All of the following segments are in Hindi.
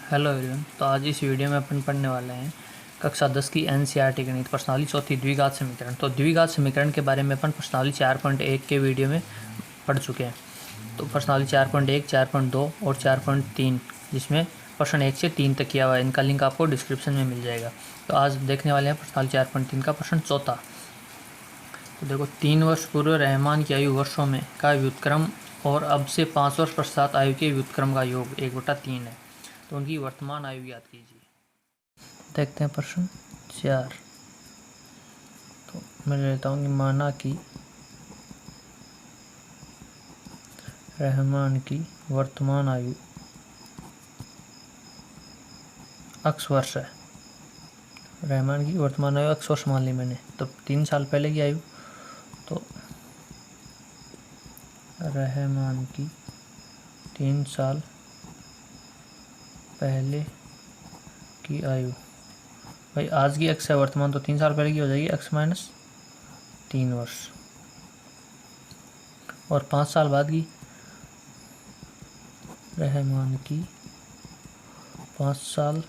Hello everyone. तो आज इस वीडियो में अपन पढ़ने वाले हैं कक्षा 10 की एनसीईआरटी गणित प्रश्नावली चौथी द्विघात समीकरण। तो द्विघात समीकरण के बारे में अपन प्रश्नावली 4.1 के वीडियो में पढ़ चुके हैं। तो प्रश्नावली 4.1, 4.2 और 4.3 जिसमें प्रश्न 1 से 3 तक किया हुआ है, इनका लिंक आपको डिस्क्रिप्शन में मिल जाएगा। तो आज देखने वाले हैं प्रश्नावली 4.3 का प्रश्न चौथा। तो देखो, 3 वर्ष पूर्व रहमान की आयु वर्षों में का व्युत्क्रम और अब से 5 वर्ष पश्चात आयु के व्युत्क्रम का योग 1/3 है। तो उनकी वर्तमान आयु याद कीजिए। देखते हैं प्रश्न 4। तो मैं लेता हूँ कि माना कि रहमान की वर्तमान आयु x वर्ष है। रहमान की वर्तमान आयु x वर्ष मान ली मैंने। तो 3 साल पहले की आयु, तो रहमान की 3 साल पहले की आयु, भाई आज की x है वर्तमान, तो 3 साल पहले की हो जाएगी x माइनस 3 वर्ष। और 5 साल बाद की रहमान की 5 साल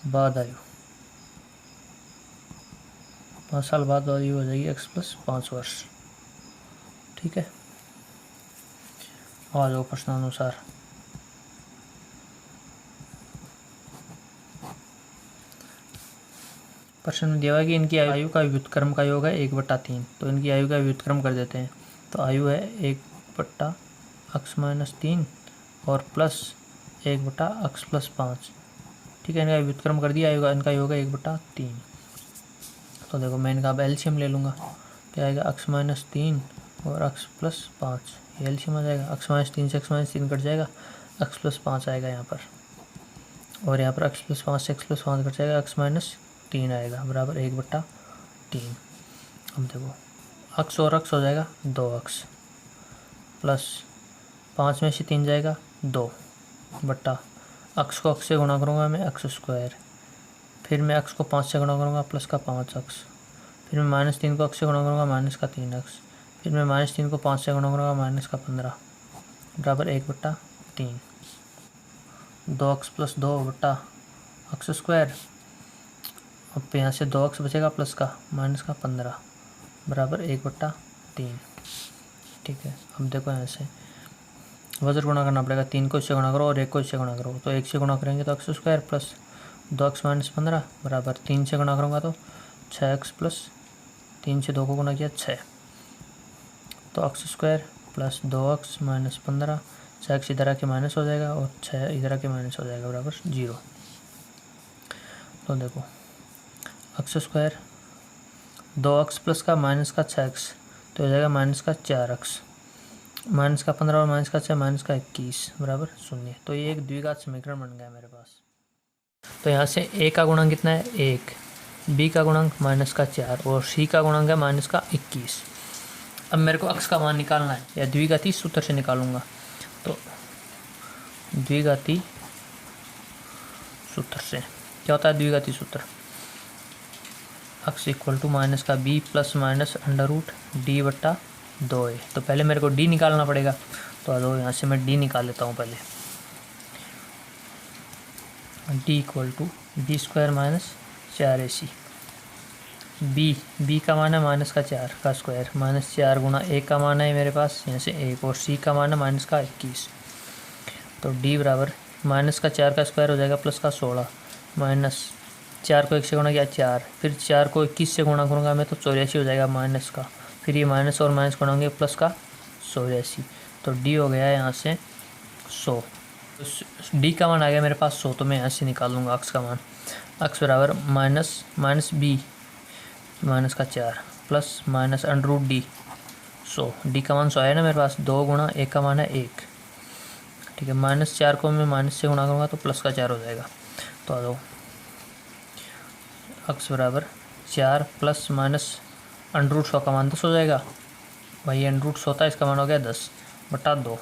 बाद आयु, 5 साल बाद आयु हो जाएगी x प्लस 5 वर्ष। ठीक है, आ जाओ प्रश्नानुसार। प्रश्न में दिया हुआ है कि इनकी आयु का व्युत्क्रम का योग है 1/3। तो इनकी आयु का व्युत्क्रम कर देते हैं। तो आयु है 1/x माइनस 3 और प्लस 1/x प्लस 5। ठीक है, इनका व्युत्क्रम कर दिया। आयु का इनका योग है 1/3। तो देखो, मैं इनका अब एलसीएम ले लूँगा। क्या आएगा, x माइनस 3 और x प्लस 5। ये एलसीएम आ जाएगा। x माइनस 3 से x माइनस 3 कट जाएगा, x प्लस 5 आएगा यहाँ पर। और यहाँ पर x प्लस 5 से x प्लस 5 कट जाएगा, x माइनस 3 आएगा बराबर 1/3। अब देखो, x और x हो जाएगा 2x प्लस 5 में से 3 जाएगा 2 बट्टा x को x से गुणा करूँगा मैं x²। फिर मैं x को 5 से गुणा करूँगा प्लस का 5x। फिर मैं माइनस 3 को x से गुणा करूँगा माइनस का 3x। फिर मैं माइनस 3 को 5 से गुणा करूँगा माइनस का 15 बराबर 1/3। 2x प्लस 2 बट्टा x²। अब यहाँ से 2x बचेगा प्लस का माइनस का 15 बराबर 1/3। ठीक है, अब देखो यहाँ से वजन गुणा करना पड़ेगा। 3 को इससे गुणा करो और 1 को इससे गुणा करो। तो 1 से गुणा करेंगे तो x² प्लस 2x माइनस 15 बराबर 3 से गुणा करूँगा तो 6x प्लस 3 से 2 को गुणा किया 6। तो x² plus 2x minus 15, 6x इधर आके माइनस हो जाएगा और 6 इधर आके माइनस हो जाएगा बराबर 0। तो देखो, x² 2x प्लस का माइनस का 6x तो हो जाएगा माइनस का 4x, माइनस का 15 और माइनस का 6 माइनस का 21 बराबर 0। तो ये एक द्विघात समीकरण बन गया मेरे पास। तो यहाँ से a का गुणांक कितना है 1, b का गुणांक माइनस का 4 और c का गुणांक है माइनस का 21। अब मेरे को x का मान निकालना है, या द्विघाती सूत्र से निकालूंगा। तो द्विघाती सूत्र से क्या होता है, द्विघाती सूत्र x इक्वल टू माइनस का b प्लस माइनस √d/2a। तो पहले मेरे को d निकालना पड़ेगा। तो आ जाओ, यहाँ से मैं d निकाल लेता हूँ पहले। d equal to b² minus 4ac। b का मान है माइनस का 4 का स्क्वायर माइनस 4 गुणा a का मान है मेरे पास यहाँ से 1 और c का मान है माइनस का 21। तो d बराबर माइनस का 4 का स्क्वायर हो जाएगा प्लस का 16 माइनस 4 को 1 से गुणा किया 4, फिर 4 को 21 से गुणा करूँगा मैं तो 84 हो जाएगा माइनस का। फिर ये माइनस और माइनस गुणाएंगे प्लस का 84। तो d हो गया यहाँ से 100। d का मान आ गया मेरे पास 100। तो मैं यहाँ से निकाल लूँगा x का मान। x बराबर माइनस b माइनस का 4 प्लस माइनस √d 100। d का मान 100 है ना मेरे पास। 2 गुणा a का मान है 1। ठीक है, माइनस 4 को मैं माइनस से गुणा करूँगा तो प्लस का 4 हो जाएगा। तो आ जाओ, x बराबर 4 प्लस माइनस √100 का मान 10 हो जाएगा। भाई √100 था, इसका मान हो गया 10/2।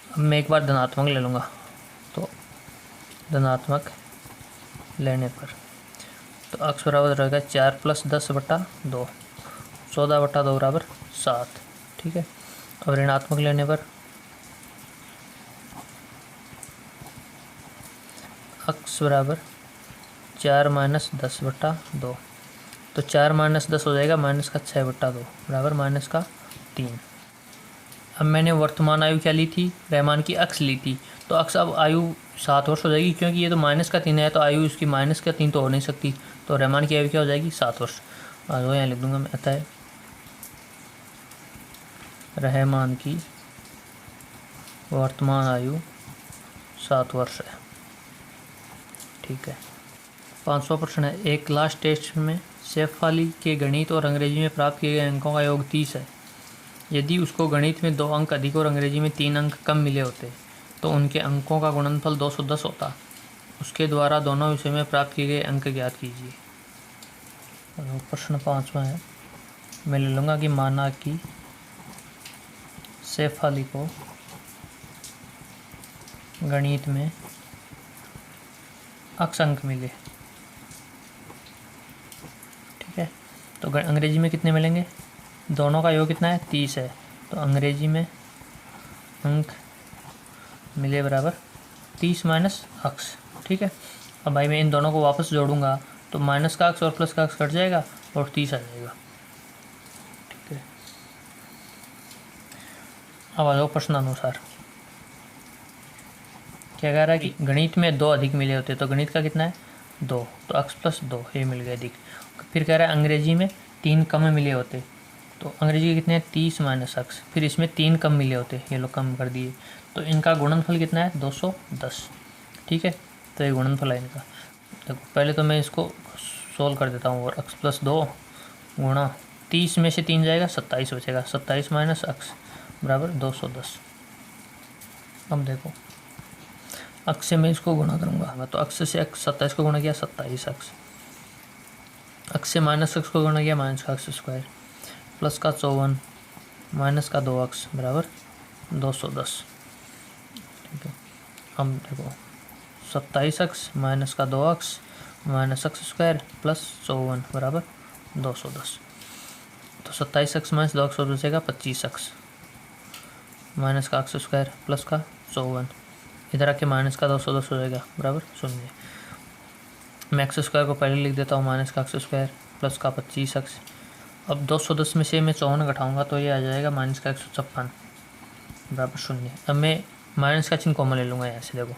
अब मैं एक बार धनात्मक ले लूँगा। तो धनात्मक लेने पर तो x बराबर रहेगा 4 प्लस 10/2, 14/2 बराबर 7। ठीक है, अब ऋणात्मक लेने पर x बराबर 4-10/2। तो 4-10 हो जाएगा -6/2 बराबर -3। अब मैंने वर्तमान आयु क्या ली थी, रहमान की अक्स ली थी, तो अक्स अब आयु 7 वर्ष हो जाएगी, क्योंकि ये तो -3 है तो आयु इसकी -3 तो हो नहीं सकती, तो रहमान की आयु क्या हो जाएगी 7 वर्ष। और यहाँ लिख दूंगा मैं, अतः रहमान की वर्तमान आयु 7 वर्ष है। ठीक है। 5वां प्रश्न है, एक क्लास टेस्ट में शेफाली के गणित और अंग्रेजी में प्राप्त किए गए अंकों का योग 30 है। यदि उसको गणित में 2 अंक अधिक और अंग्रेजी में 3 अंक कम मिले होते तो उनके अंकों का गुणनफल 210 होता। उसके द्वारा दोनों विषय में प्राप्त किए गए अंक ज्ञात कीजिए। प्रश्न 5वां है, मैं ले लूँगा कि माना कि शेफाली को गणित में अक्स अंक मिले। ठीक है, तो अंग्रेजी में कितने मिलेंगे, दोनों का योग कितना है 30 है, तो अंग्रेजी में अंक मिले बराबर 30 माइनस अक्स। ठीक है, अब भाई मैं इन दोनों को वापस जोड़ूंगा तो माइनस का अक्स और प्लस का अक्स कट जाएगा और 30 आ जाएगा। ठीक है, अब आ जाओ प्रश्न अनुसार। क्या कह रहा है कि गणित में 2 अधिक मिले होते, तो गणित का कितना है 2, तो अक्स प्लस 2 ये मिल गया अधिक। फिर कह रहा है अंग्रेजी में 3 कम मिले होते, तो अंग्रेजी के कितने हैं 30 माइनस अक्स, फिर इसमें 3 कम मिले होते, ये लोग कम कर दिए, तो इनका गुणनफल कितना है 210। ठीक है, तो ये गुणनफल है इनका। देखो पहले तो मैं इसको सोल्व कर देता हूँ, और अक्स प्लस 2 गुणा 30 में से 3 जाएगा 27 बचेगा, 27 माइनस अक्स बराबर 210। अब देखो अक्स से मैं इसको गुणा करूँगा, तो अक्स से अक्स 27 को गुणा किया 27 अक्स, अक्स से माइनस अक्स को गुणा किया माइनस का अक्स स्क्वायर, प्लस का 54 माइनस का 2 अक्स बराबर 210। ठीक है, अब देखो 27 अक्स माइनस का 2 अक्स माइनस अक्स स्क्वायर प्लस 54 बराबर 210। तो 27 अक्स माइनस 2 अक्स बचेगा 25 अक्स माइनस का अक्स स्क्वायर प्लस का 54, इधर आके माइनस का 210 हो जाएगा बराबर 0। मैं एक्स स्क्वायर को पहले लिख देता हूँ, माइनस का एक्स स्क्वायर प्लस का 25 अक्स। अब 210 में से मैं 54 घटाऊँगा तो ये आ जाएगा माइनस का 156 बराबर 0। अब मैं माइनस का चिन्ह कॉमन ले लूँगा यहाँ से, देखो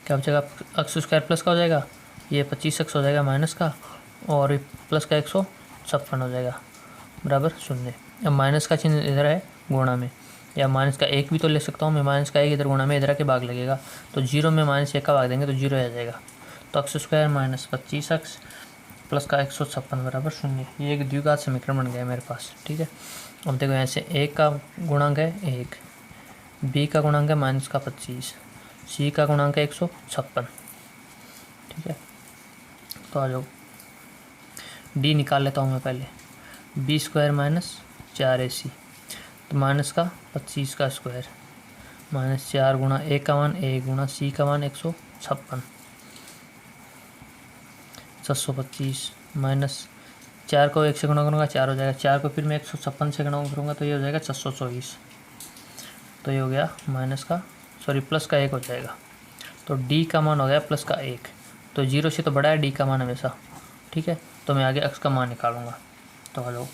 क्या बचेगा, एक्स स्क्वायर प्लस का हो जाएगा, ये 25 अक्स हो जाएगा माइनस का, और प्लस का 156 हो जाएगा बराबर 0। अब माइनस का चिन्ह इधर है गुणा में, या माइनस का 1 भी तो ले सकता हूँ मैं, माइनस का 1 इधर गुणा में, इधर आके भाग लगेगा, तो 0 में -1 का भाग देंगे तो 0 आ जाएगा। तो एक्स स्क्वायर माइनस 25 अक्स प्लस का 156 बराबर 0। ये एक द्विघात समीकरण बन गया मेरे पास। ठीक है, अब देखो यहाँ से A का गुणांक है 1, B का गुणांक है माइनस का 25, C का गुणांक है 156। ठीक है, तो आ जाओ D निकाल लेता हूँ मैं पहले, B स्क्वायर माइनस 4AC, तो माइनस का 25 का स्क्वायर माइनस 4 गुणा A का मान 1 गुणा C का मान 156, 725 माइनस 4 को 1 से गुणा करूँगा 4 हो जाएगा, 4 को फिर मैं 156 से गुणा करूँगा तो ये हो जाएगा 624, तो ये हो गया माइनस का प्लस का 1 हो जाएगा। तो D का मान हो गया प्लस का 1, तो 0 से तो बड़ा है D का मान हमेशा। ठीक है, तो मैं आगे x का मान निकालूंगा, तो हेलो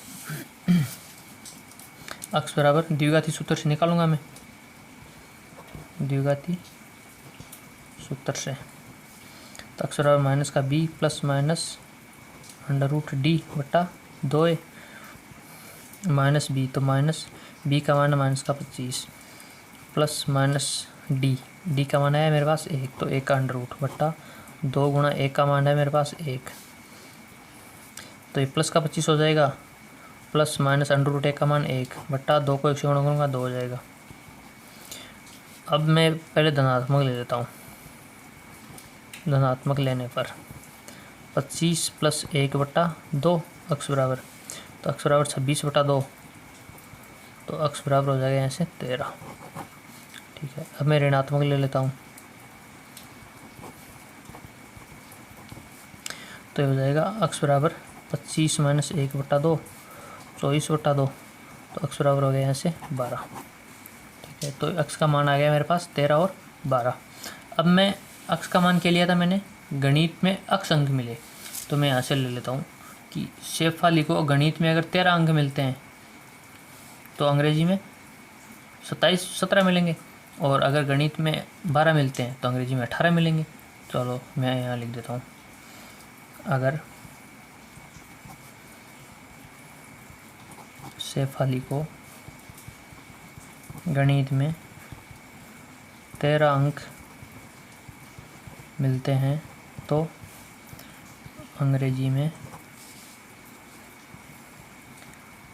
x बराबर द्विघाती सूत्र से निकालूंगा मैं, द्विघाती सूत्र से, तो x बराबर माइनस का b प्लस माइनस √d बटा 2a माइनस b, तो माइनस b का मान है माइनस का 25 प्लस माइनस d का मान है मेरे पास 1, तो 1 का √ बटा 2 गुणा 1 का मान है मेरे पास 1, तो ये प्लस का 25 हो जाएगा, प्लस माइनस √1 का मान 1 बटा 2 को 1 से गुणा करूँगा 2 हो जाएगा। अब मैं पहले धनात्मक ले लेता हूँ, धनात्मक लेने पर 25 प्लस 1 बटा 2 x बराबर, तो x बराबर 26 बटा 2, तो x बराबर हो जाएगा यहाँ से 13। ठीक है, अब मैं ऋणात्मक ले लेता हूँ, तो ये हो जाएगा x बराबर 25 माइनस 1 बटा 2 24 बटा 2, तो x बराबर हो गया यहाँ से 12। ठीक है, तो x का मान आ गया मेरे पास 13 और 12। अब मैं अक्स का मान क्या लिया था मैंने, गणित में अक्स अंक मिले, तो मैं यहाँ से ले लेता हूँ कि शेफाली को गणित में अगर 13 अंक मिलते हैं तो अंग्रेजी में 17 मिलेंगे, और अगर गणित में 12 मिलते हैं तो अंग्रेजी में 18 मिलेंगे। चलो मैं यहाँ लिख देता हूँ, अगर शेफाली को गणित में 13 अंक मिलते हैं तो अंग्रेजी में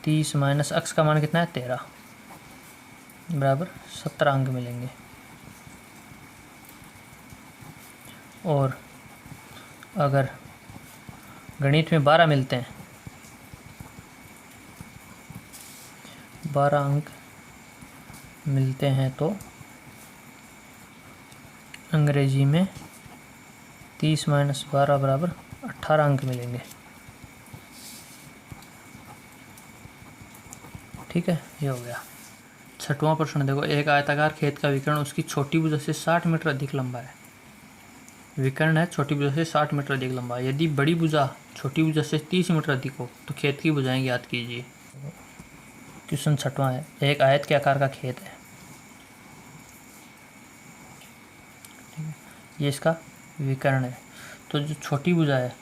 30 माइनस अक्स का मान कितना है 13 बराबर 17 अंक मिलेंगे। और अगर गणित में 12 मिलते हैं, 12 अंक मिलते हैं तो अंग्रेजी में 30 माइनस 12 बराबर 18 अंक मिलेंगे। ठीक है, ये हो गया। 6वां प्रश्न देखो, एक आयताकार खेत का विकर्ण उसकी छोटी भुजा से 60 मीटर अधिक लंबा है। विकर्ण है, छोटी भुजा से 60 मीटर अधिक लंबा है। यदि बड़ी भुजा छोटी भुजा से 30 मीटर अधिक हो तो खेत की भुजाएं ज्ञात कीजिए। क्वेश्चन 6वां है, एक आयत के आकार का खेत है, ये इसका विकर्ण है। तो जो छोटी भुजा है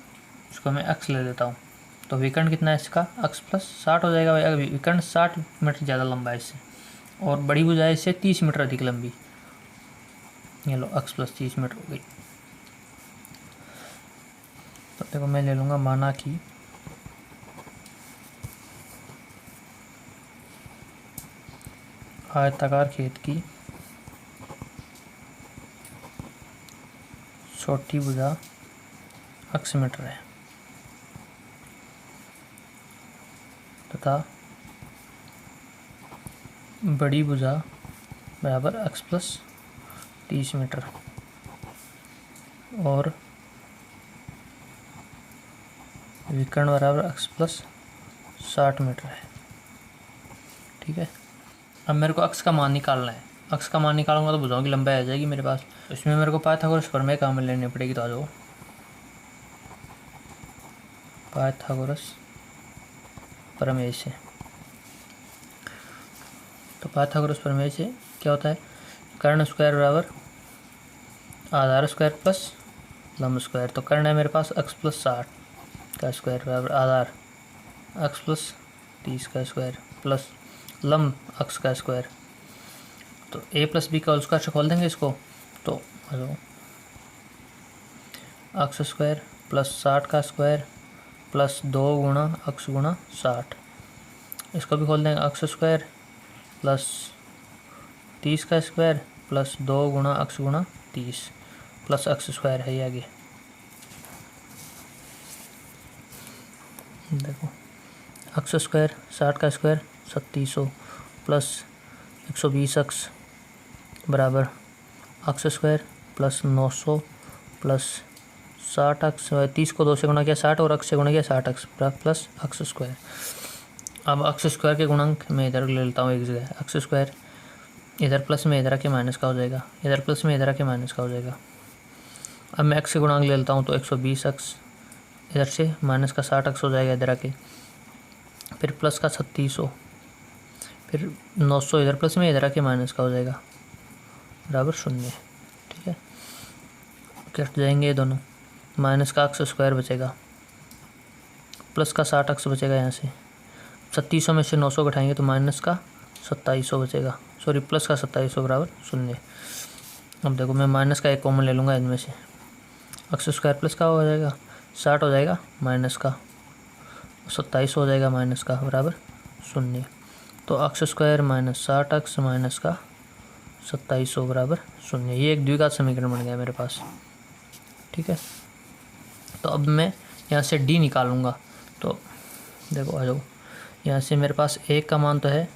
उसको मैं अक्स ले लेता हूँ, तो विकर्ण कितना है इसका, अक्स प्लस 60 हो जाएगा। भाई विकर्ण 60 मीटर ज़्यादा लंबा है इससे, और बड़ी भुजा है इससे 30 मीटर अधिक लंबी। ये लो अक्स प्लस 30 मीटर हो गई। तो देखो मैं ले लूँगा, माना कि आयताकार खेत की छोटी भुजा अक्स मीटर है तथा बड़ी भुजा बराबर अक्स प्लस 30 मीटर और विकर्ण बराबर अक्स प्लस 60 मीटर है। ठीक है, अब मेरे को अक्स का मान निकालना है। अक्स का मान निकालूंगा तो भुजाओं की लंबाई आ जाएगी मेरे पास। इसमें मेरे को पाइथागोरस प्रमेय काम में लेनी पड़ेगी। तो आ जाओ, पाइथागोरस प्रमेय से। तो पाइथागोरस प्रमेय से क्या होता है, कर्ण स्क्वायर बराबर आधार स्क्वायर प्लस लंब स्क्वायर। तो कर्ण है मेरे पास अक्स प्लस 60 का स्क्वायर बराबर आधार अक्स प्लस 30 का स्क्वायर प्लस लंब अक्स का स्क्वायर। तो a प्लस बी का होल स्क्वायर से खोल देंगे इसको, तो अक्स स्क्वायर प्लस 60 का स्क्वायर प्लस 2 गुणा अक्स गुणा 60। इसको भी खोल देंगे, अक्स स्क्वायर प्लस 30 का स्क्वायर प्लस 2 गुणा अक्स गुणा 30 प्लस अक्स स्क्वायर है ये आगे। देखो अक्स स्क्वायर 60 का स्क्वायर 3700 प्लस 120 अक्स बराबर अक्स स्क्वायर प्लस 900 प्लस 60 अक्स, 30 को 2 से गुणा किया 60 और अक्स से गुणा किया 60 अक्स प्लस अक्स स्क्वायर। अब अक्स स्क्वायर के गुणांक मैं इधर ले लेता हूँ एक जगह, अक्स स्क्वायर इधर प्लस में इधर आके माइनस का हो जाएगा, इधर प्लस में इधर आके माइनस का हो जाएगा। अब मैं एक्स के गुणांक ले लेता हूँ, तो 120 अक्स इधर से माइनस का 60 अक्स हो जाएगा इधर आके, फिर प्लस का 3600, फिर 900 इधर प्लस में इधर आके माइनस का हो जाएगा बराबर 0। ठीक है, कट जाएंगे ये दोनों, माइनस का अक्स स्क्वायर बचेगा प्लस का 60 अक्स बचेगा। यहाँ से 3600 में से 900 घटाएंगे तो माइनस का 2700 बचेगा, सॉरी प्लस का 2700 बराबर 0। अब देखो मैं माइनस का एक कॉमन ले लूँगा इनमें से, अक्स स्क्वायर प्लस का हो जाएगा 60 हो जाएगा माइनस का 2700 हो जाएगा माइनस का बराबर 0। तो अक्स स्क्वायर माइनस 60 अक्स माइनस का 2700 बराबर 0। ये एक द्विघात समीकरण बन गया मेरे पास। ठीक है, तो अब मैं यहाँ से डी निकालूंगा। तो देखो आ जाओ, यहाँ से मेरे पास एक का मान तो है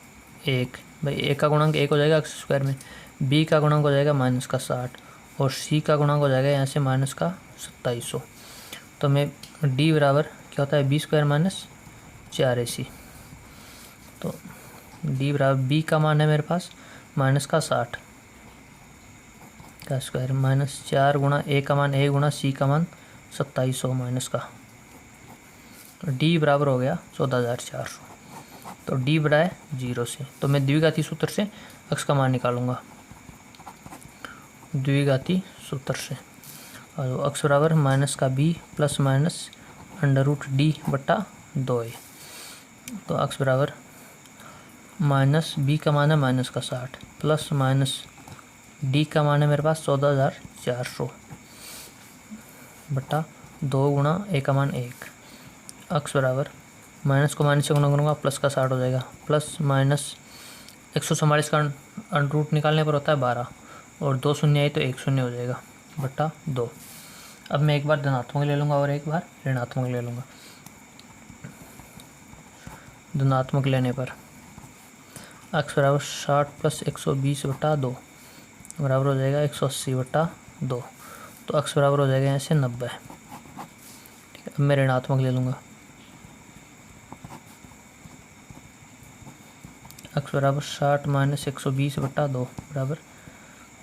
1, भाई एक का गुणांक 1 हो जाएगा अक्स स्क्वायर में, बी का गुणांक हो जाएगा माइनस का 60 और सी का गुणांक हो जाएगा यहाँ से माइनस का 2700। तो मैं डी बराबर क्या होता है बी स्क्वायर माइनस 4ac। तो डी बराबर बी का मान है मेरे पास माइनस का 60 का स्क्वायर माइनस 4 गुणा ए का मान 1 गुणा सी का मान 2700 माइनस का डी बराबर हो गया 14,400। तो डी बड़ा है 0 से, तो मैं द्विघाती सूत्र से x का मान निकालूंगा, द्विघाती सूत्र से। और x बराबर माइनस का b plus minus under root D बट्टा 2a। तो x बराबर माइनस b का मान है माइनस का 60 प्लस माइनस d का मान है मेरे पास 14,400 बट्टा 2 गुणा a का मान 1। x बराबर माइनस को माइनस से गुणा करूँगा प्लस का 60 हो जाएगा, प्लस माइनस 144 का अंडर रूट निकालने पर होता है 12 और 2 शून्य आई तो 1 शून्य हो जाएगा बट्टा 2। अब मैं एक बार धनात्मक ले लूँगा और एक बार ऋणात्मक ले लूँगा। धनात्मक लेने पर x बराबर 60 प्लस 120 बट्टा 2 बराबर हो जाएगा 180 बट्टा 2। तो x बराबर हो जाएगा यहाँ से 90। ठीक है, अब मैं ऋणात्मक ले लूँगा। x बराबर 60 माइनस 120 बट्टा 2 बराबर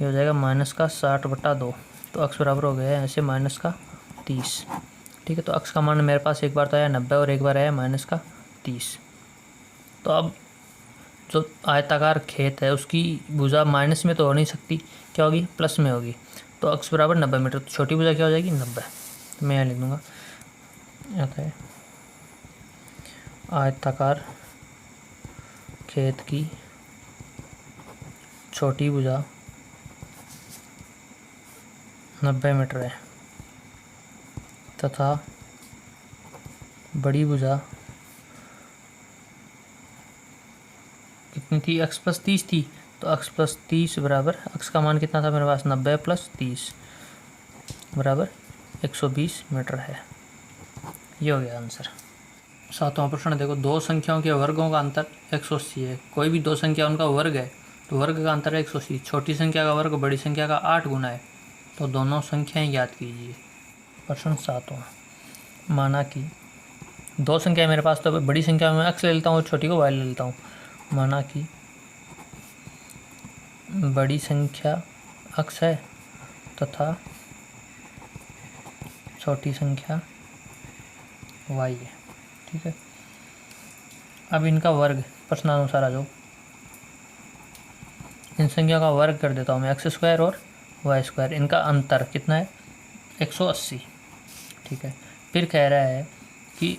ये हो जाएगा माइनस का 60 बट्टा 2। तो x बराबर हो गया है ऐसे माइनस का 30। ठीक है, तो x का मान मेरे पास एक बार तो आया 90 और एक बार आया माइनस का 30। तो अब जो आयताकार खेत है उसकी भुजा माइनस में तो हो नहीं सकती, क्या होगी, प्लस में होगी। तो x बराबर 90 मीटर, तो छोटी भुजा क्या हो जाएगी 90। तो मैं यहाँ लिख दूँगा है आयताकार खेत की छोटी भुजा 90 मीटर है तथा बड़ी भुजा कितनी थी, x प्लस 30 थी। तो x प्लस 30 बराबर x का मान कितना था मेरे पास 90 प्लस 30 बराबर 120 मीटर है। ये हो गया आंसर। 7वां प्रश्न देखो, दो संख्याओं के वर्गों का अंतर 180 है। कोई भी दो संख्या उनका वर्ग है तो वर्ग का अंतर है 180। छोटी संख्या का वर्ग बड़ी संख्या का 8 गुना है, तो दोनों संख्याएं याद कीजिए। प्रश्न 7वां, माना कि दो संख्या मेरे पास, तो बड़ी संख्या में x ले लेता हूँ और छोटी को y ले लेता हूँ। माना कि बड़ी संख्या x है तथा छोटी संख्या y है। ठीक है, अब इनका वर्ग प्रश्नानुसार आ जाओ। इन संख्या का वर्ग कर देता हूँ मैं, x स्क्वायर और y स्क्वायर। इनका अंतर कितना है 180। ठीक है, फिर कह रहा है कि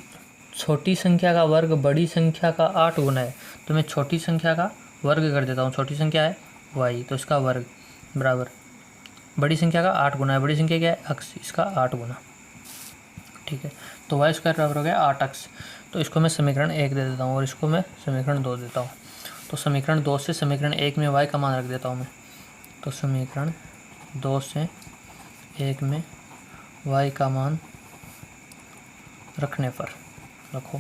छोटी संख्या का वर्ग बड़ी संख्या का 8 गुना है, तो मैं छोटी संख्या का वर्ग कर देता हूँ। छोटी संख्या है y, तो इसका वर्ग बराबर बड़ी संख्या का 8 गुना है। बड़ी संख्या क्या है x, इसका 8 गुना। ठीक है, तो y स्क्वायर बराबर हो गया 8x। तो इसको मैं समीकरण 1 दे देता हूँ और इसको मैं समीकरण 2 देता हूँ। तो समीकरण 2 से समीकरण 1 में y का मान रख देता हूँ मैं। तो समीकरण 2 से 1 में y का मान रखने पर रखो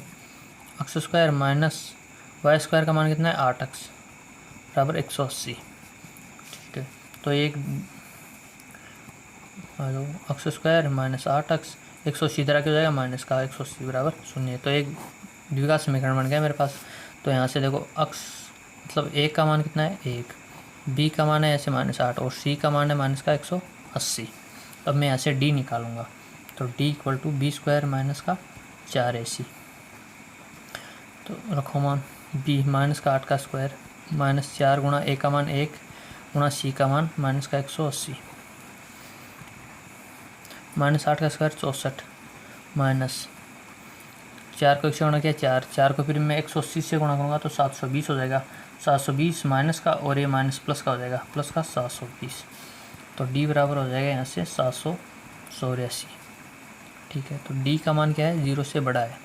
x square minus y square का मान कितना है 8x बराबर 180। ठीक है, तो एक x स्क्वायर माइनस 8x 180 तरह क्या हो जाएगा माइनस का 180 बराबर 0। तो एक द्विघात समीकरण बन गया मेरे पास। तो यहाँ से देखो x मतलब a का मान कितना है 1, b का मान है ऐसे माइनस 8 और c का मान है माइनस का 180। अब मैं यहाँ से d निकालूंगा। तो d equal to B square minus का 4ac। तो रखो मान b माइनस का 8 का स्क्वायर माइनस 4 गुणा a का मान 1 गुणा c का मान माइनस का 180 माइनस 8 का स्क्वायर 64 माइनस 4 को 1 से गुणा किया 4 को फिर मैं 180 से गुणा करूँगा तो 720 हो जाएगा। 720 माइनस का और ये माइनस प्लस का हो जाएगा, प्लस का 720। तो d बराबर हो जाएगा यहाँ से 784। ठीक है, तो d का मान क्या है 0 से बड़ा है।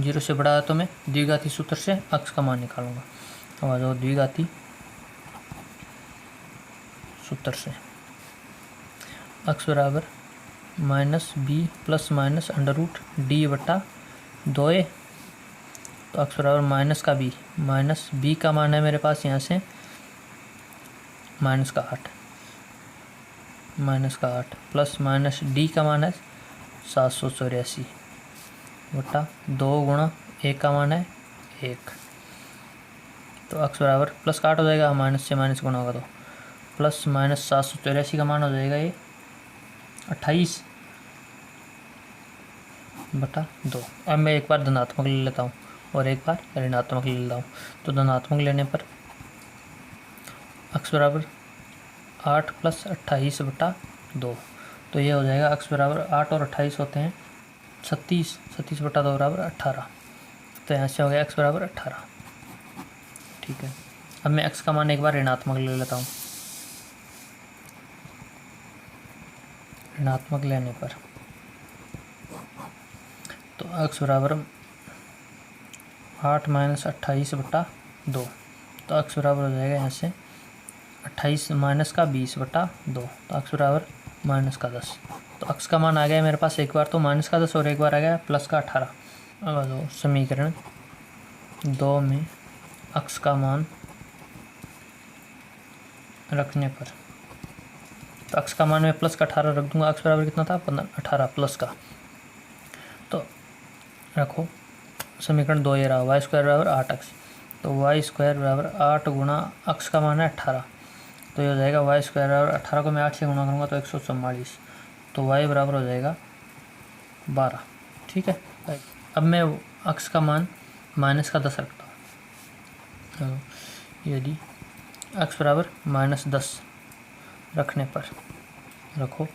0 से बड़ा है तो मैं द्विघाती सूत्र से x का मान निकालूंगा। तो आ जाओ द्विघाती सूत्र से x बराबर minus B plus minus under root D बट्टा 2a। तो x बराबर माइनस का b का मान है मेरे पास यहाँ से माइनस का 8 प्लस माइनस डी का मान है 784 बट्टा 2 गुणा a का मान है 1। तो x बराबर प्लस का 8 हो जाएगा, माइनस से माइनस गुणा होगा प्लस माइनस 784 का मान हो जाएगा ये 28/2। अब मैं एक बार धनात्मक ले लेता हूँ और एक बार ऋणात्मक ले लेता हूँ। तो धनात्मक लेने पर x बराबर 8 + 28/2, तो ये हो जाएगा x बराबर 8 और 28 होते हैं 36, 36/2 बराबर 18। तो यहाँ से हो गया x बराबर 18। ठीक है, अब मैं x का मान एक बार ऋणात्मक ले लेता हूँ। ऋणात्मक लेने पर तो x बराबर 8 - 28/2, तो x बराबर हो जाएगा यहाँ से 28 माइनस का 20/2, तो x बराबर -10। तो x का मान आ गया मेरे पास एक बार तो -10 और एक बार आ गया +18। अब आ जाओ समीकरण 2 में x का मान रखने पर, तो x का मान मैं +18 रख दूंगा। x बराबर कितना था 18 प्लस का, तो रखो समीकरण 2 ये रहा y² बराबर 8x, तो y² बराबर 8 गुणा x का मान है 18, तो ये हो जाएगा y² बराबर 18 को मैं 8 से गुणा करूँगा तो 144, तो y बराबर हो जाएगा 12। ठीक है, अब मैं x का मान -10 रखता हूँ। यदि x बराबर -10 रखने पर रखो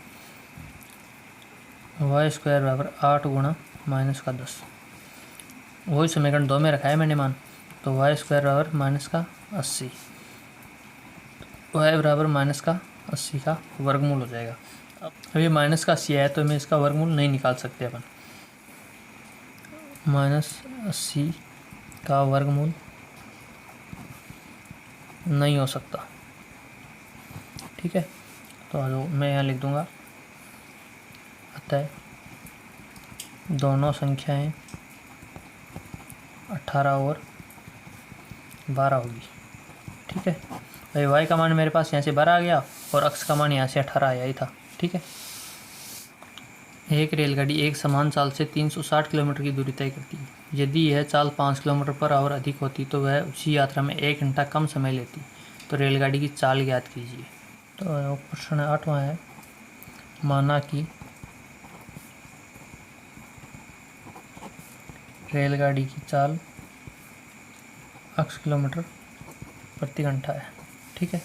y² बराबर 8 गुणा -10, वही समीकरण 2 में रखा है मैंने मान, तो y² बराबर -80, y बराबर -80 का वर्गमूल हो जाएगा। अब ये -80 है तो मैं इसका वर्गमूल नहीं निकाल सकते अपन, -80 का वर्गमूल नहीं हो सकता। ठीक है, तो मैं यहाँ लिख दूंगा, अतः दोनों संख्याएं 18 और 12 होगी। ठीक है, भाई y का मान मेरे पास यहाँ से 12 आ गया और x का मान यहाँ से 18 आया ही था। ठीक है, एक रेलगाड़ी एक समान चाल से 360 किलोमीटर की दूरी तय करती है। यदि यह चाल 5 किलोमीटर/आवर अधिक होती तो वह उसी यात्रा में 1 घंटा कम समय लेती, तो रेलगाड़ी की चाल ज्ञात कीजिए। तो प्रश्न 8वां है, माना कि रेलगाड़ी की चाल x किलोमीटर प्रति घंटा है। ठीक है,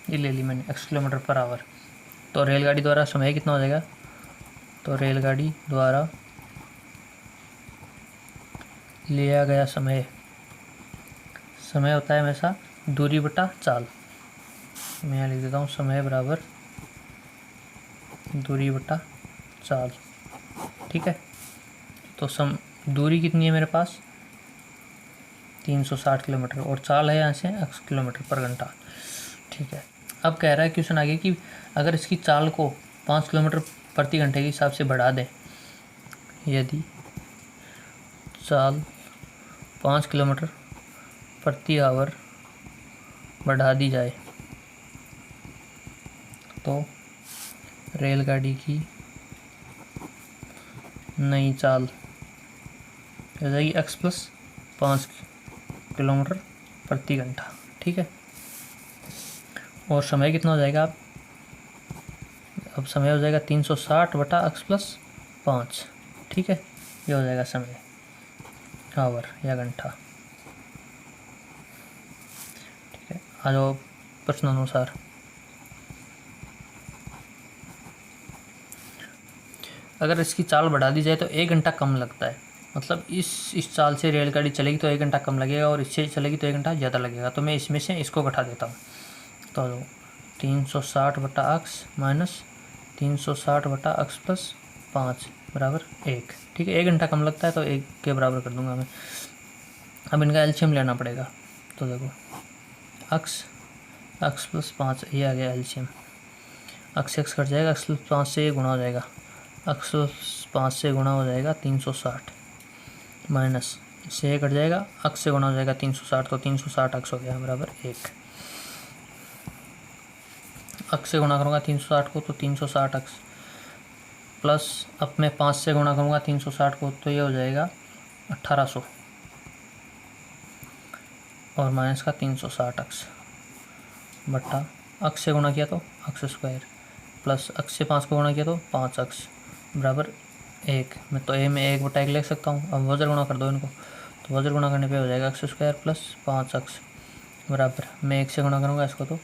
ये ले ली मैंने x किलोमीटर/आवर, तो रेलगाड़ी द्वारा समय कितना हो जाएगा, तो रेलगाड़ी द्वारा लिया गया समय होता है हमेशा दूरी बटा चाल। मैं यहाँ लिख देता हूँ, समय बराबर दूरी बटा चाल। ठीक है, तो दूरी कितनी है मेरे पास 360 किलोमीटर और चाल है यहाँ से x किलोमीटर/घंटा। ठीक है, अब कह रहा है क्वेश्चन आगे कि अगर इसकी चाल को 5 किलोमीटर प्रति घंटे के हिसाब से बढ़ा दें, यदि चाल 5 किलोमीटर प्रति आवर बढ़ा दी जाए तो रेलगाड़ी की नई चाल हो जाएगी x + 5 किलोमीटर प्रति घंटा। ठीक है, और समय कितना हो जाएगा, अब समय हो जाएगा 360/x + 5। ठीक है, ये हो जाएगा समय आवर या घंटा। ठीक है, आ जाओ प्रश्न अनुसार। अगर इसकी चाल बढ़ा दी जाए तो 1 घंटा कम लगता है, मतलब इस चाल से रेलगाड़ी चलेगी तो 1 घंटा कम लगेगा और इससे चलेगी तो 1 घंटा ज़्यादा लगेगा, तो मैं इसमें से इसको घटा देता हूँ। तो 360/x - 360/x + 5 बराबर 1। ठीक है, 1 घंटा कम लगता है तो 1 के बराबर कर दूंगा मैं। अब इनका एलसीएम लेना पड़ेगा, तो देखो x + 5 ये आ गया एलसीएम, x कट जाएगा, x + 5 से ये गुणा हो जाएगा, x + 5 से गुणा हो जाएगा 360 माइनस से ये कट जाएगा, x से गुणा हो जाएगा 360, तो 360x हो गया बराबर 1। x से गुणा करूँगा 360 को तो 360x प्लस अब मैं 5 से गुणा करूँगा 360 को तो ये हो जाएगा 1800 और माइनस का 360x बटा अक्स से गुणा किया तो अक्स स्क्वायर प्लस अक्स से 5 को गुणा किया तो 5 अक्स बराबर 1। मैं तो ए में 1/1 लिख सकता हूँ। अब वजर गुणा कर दो इनको, तो वजर गुणा करने पे हो जाएगा अक्स स्क्वायर प्लस 5 अक्स बराबर, मैं 1 से गुणा करूँगा इसको तो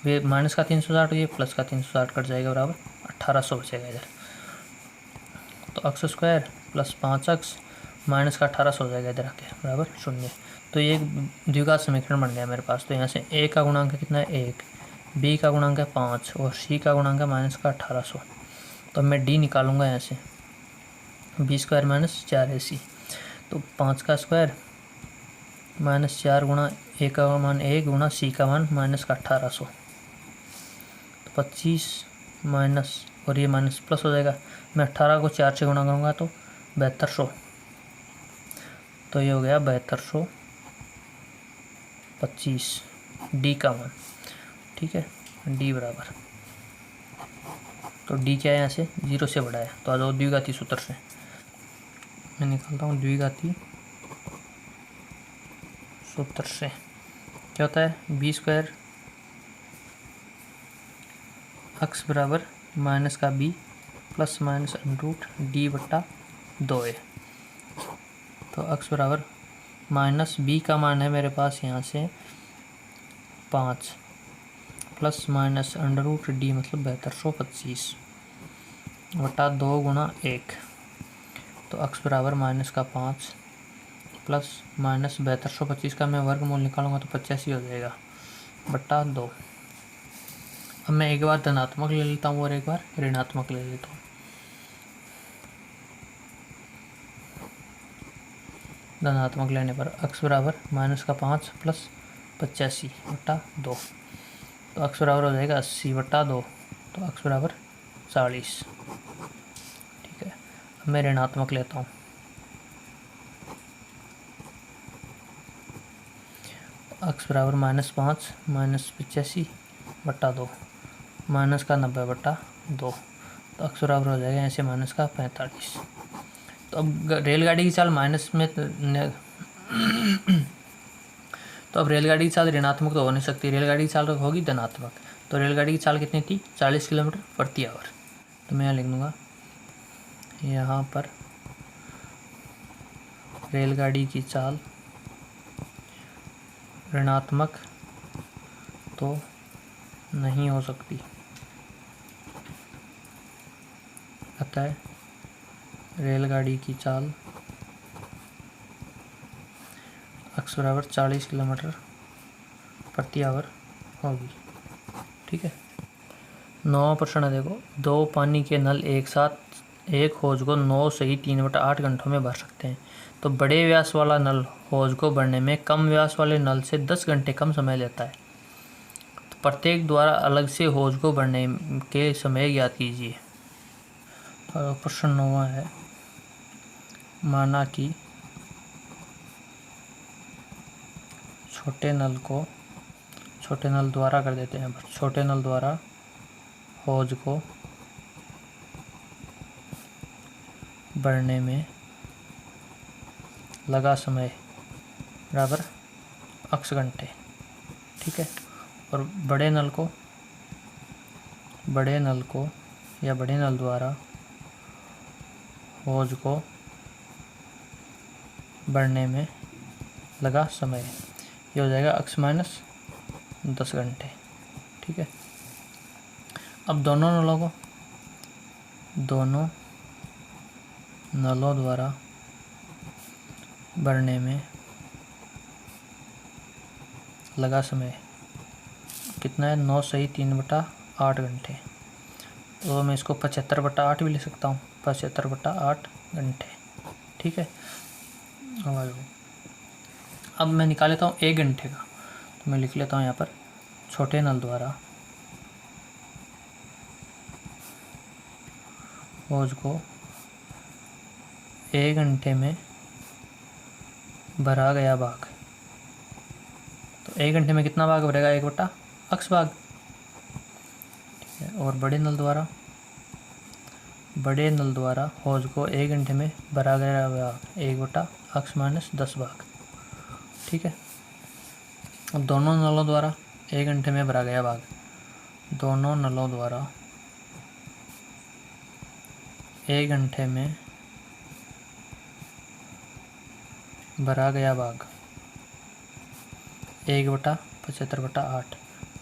ये माइनस का 360 ये प्लस का 360 कट जाएगा बराबर 1800 बचेगा इधर। तो अक्स स्क्वायर प्लस 5 अक्स माइनस का 1800 हो जाएगा इधर आके बराबर 0। तो ये एक द्विघात समीकरण बन गया मेरे पास। तो यहाँ से ए का गुणांक कितना है 1, बी का गुणांक है 5 और सी का गुणांक है माइनस का 1800। तो मैं डी निकालूंगा यहाँ से, बी स्क्वायर माइनस 4ac। तो 5 का स्क्वायर माइनस 4 गुणा ए का मान 1 गुणा सी का मान माइनस का 1800, तो 25 माइनस और ये माइनस प्लस हो जाएगा। मैं 18 को 4 से गुणा करूँगा तो 7200, तो ये हो गया 7225 डी का मान। ठीक है, डी बराबर, तो डी क्या है यहाँ से 0 से बड़ा है। तो आ जाओ द्विघाती सूत्र से, मैं निकालता हूँ द्विघाती सूत्र से। क्या होता है बी स्क्वायर अक्स बराबर माइनस का B plus minus under root D बट्टा 2a। तो अक्स बराबर माइनस बी का मान है मेरे पास यहाँ से 5 प्लस माइनस अंडरूट डी मतलब 7225 बटा 2 गुणा 1। तो अक्स बराबर माइनस का 5 प्लस माइनस 7225 का मैं वर्गमूल निकालूंगा तो 85 हो जाएगा बट्टा 2। अब मैं एक बार धनात्मक ले लेता हूँ और एक बार ऋणात्मक ले लेता हूँ। धनात्मक लेने पर अक्स बराबर माइनस का 5 प्लस 85 बट्टा 2, तो अक्स बराबर हो जाएगा 80 बट्टा 2, तो अक्स बराबर 40। ठीक है, अब मैं ऋणात्मक लेता हूँ। अक्स बराबर माइनस 5 माइनस 85 बट्टा 2 माइनस का 90 बट्टा 2, तो अक्स बराबर हो जाएगा ऐसे माइनस का 45। तो अब रेलगाड़ी की चाल माइनस में तो अब रेलगाड़ी की चाल ऋणात्मक तो हो नहीं सकती, रेलगाड़ी की चाल होगी धनात्मक। तो रेलगाड़ी की चाल कितनी थी 40 किलोमीटर प्रति आवर। तो मैं यहाँ लिख दूँगा यहाँ पर रेलगाड़ी की चाल ऋणात्मक तो नहीं हो सकती, अतः रेलगाड़ी की चाल अक्स बराबर 40 किलोमीटर प्रति आवर होगी। ठीक है, 9वां प्रश्न देखो, 2 पानी के नल एक साथ एक हौज को 9 से ही 3/8 घंटों में भर सकते हैं। तो बड़े व्यास वाला नल हौज को भरने में कम व्यास वाले नल से 10 घंटे कम समय लेता है। तो प्रत्येक द्वारा अलग से हौज को भरने के समय ज्ञात कीजिए। तो प्रश्न 9वां है, माना कि छोटे नल द्वारा कर देते हैं, छोटे नल द्वारा हौज को भरने में लगा समय बराबर अक्स घंटे। ठीक है, और बड़े नल द्वारा हौज को भरने में लगा समय, ये हो जाएगा अक्स माइनस 10 घंटे। ठीक है, अब दोनों नलों द्वारा भरने में लगा समय कितना है 9 से ही 3/8 घंटे। तो मैं इसको 75/8 भी ले सकता हूँ, 75/8 घंटे। ठीक है, अब मैं निकाल लेता हूँ 1 घंटे का। तो मैं लिख लेता हूँ यहाँ पर छोटे नल द्वारा हौज को 1 घंटे में भरा गया भाग। तो 1 घंटे में कितना भाग भरेगा 1/x भाग। ठीक है, और बड़े नल द्वारा हौज को 1 घंटे में भरा गया भाग 1/x माइनस 10 भाग। ठीक है, अब दोनों नलों द्वारा 1 घंटे में भरा गया भाग दोनों नलों द्वारा 1 घंटे में भरा गया भाग 1/75/8।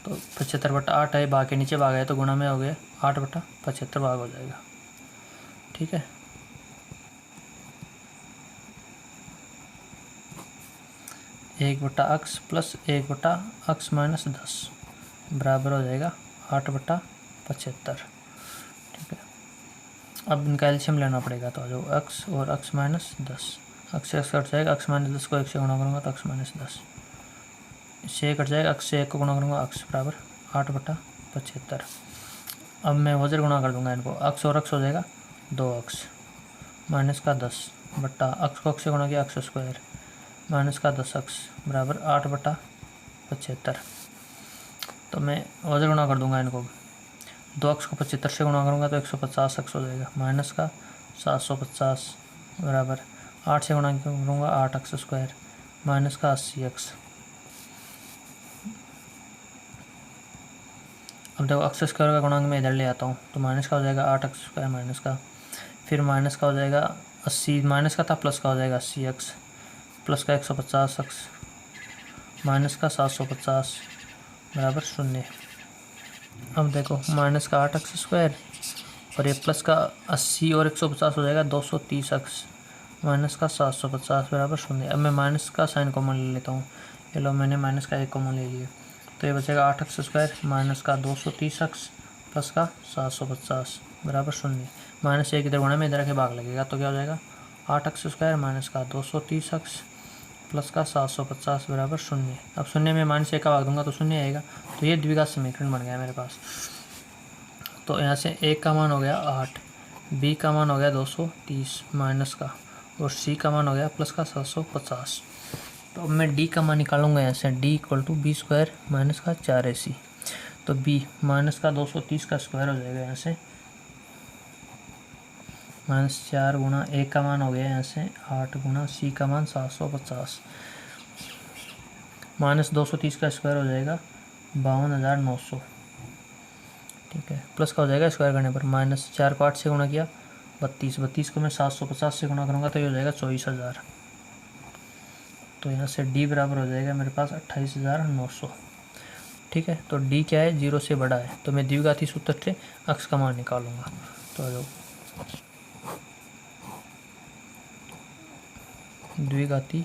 तो 75/8 है, भाग के नीचे भाग है तो गुणा में हो गया 8/75 भाग हो जाएगा। ठीक है, 1/x प्लस 1/x माइनस 10 बराबर हो जाएगा 8/75। ठीक है, अब इनका एलसीएम लेना पड़ेगा। तो जो x और x माइनस 10, x से x कट जाएगा, x माइनस 10 को 1 से गुणा करूँगा तो x माइनस 10, इससे कट जाएगा, x से 1 को गुणा करूँगा x बराबर 8/75। अब मैं वजर गुणा कर दूंगा इनको, x और x हो जाएगा 2x माइनस का 10 बट्टा x को x से गुणा किया x स्क्वायर माइनस का 10x बराबर 8/75। तो मैं वजर गुणा कर दूंगा इनको, 2x को 75 से गुणा करूँगा तो 150x हो जाएगा माइनस का 750 बराबर 8 से गुणा करूँगा 8x स्क्वायर माइनस का 80x। अब देखो x स्क्वायर का गुणांक मैं इधर ले आता हूँ तो माइनस का हो जाएगा 8x स्क्वायर माइनस का, फिर माइनस का हो जाएगा 80, माइनस का था प्लस का हो जाएगा 80x प्लस का 150x माइनस का 750 बराबर 0। अब देखो माइनस का 8x स्क्वायर और ये प्लस का 80 और 150 हो जाएगा 230x माइनस का 750 बराबर 0। अब मैं माइनस का साइन कॉमन ले लेता हूँ, ये लो मैंने माइनस का 1 कॉमन ले लिया तो ये बचेगा 8x स्क्वायर माइनस का 230x प्लस का 750 बराबर 0। माइनस 1 इधर गुणा में इधर के भाग लगेगा तो क्या हो जाएगा 8x स्क्वायर माइनस का 230x प्लस का 750 बराबर 0। अब 0 में माइनस 1 का भाग दूंगा तो 0 आएगा, तो ये द्विघात समीकरण बन गया मेरे पास। तो यहाँ से a का मान हो गया 8, b का मान हो गया 230 माइनस का, और c का मान हो गया प्लस का 750। तो अब मैं d का मान निकालूंगा यहाँ से, d equal to B square minus का 4ac। तो b माइनस का 230 का स्क्वायर हो जाएगा यहाँ से माइनस 4 गुणा a का मान हो गया यहाँ से 8 गुणा c का मान 750 माइनस 230 का स्क्वायर हो जाएगा 52,900। ठीक है, प्लस का हो जाएगा स्क्वायर करने पर, माइनस 4 को 8 से गुणा किया 32 को मैं 750 से गुणा करूँगा तो ये हो जाएगा 24,000। तो यहाँ से d बराबर हो जाएगा मेरे पास 28,900। ठीक है, तो d क्या है, 0 से बड़ा है, तो मैं द्विघाती सूत्र से x का मान निकालूंगा। तो जो द्विघाती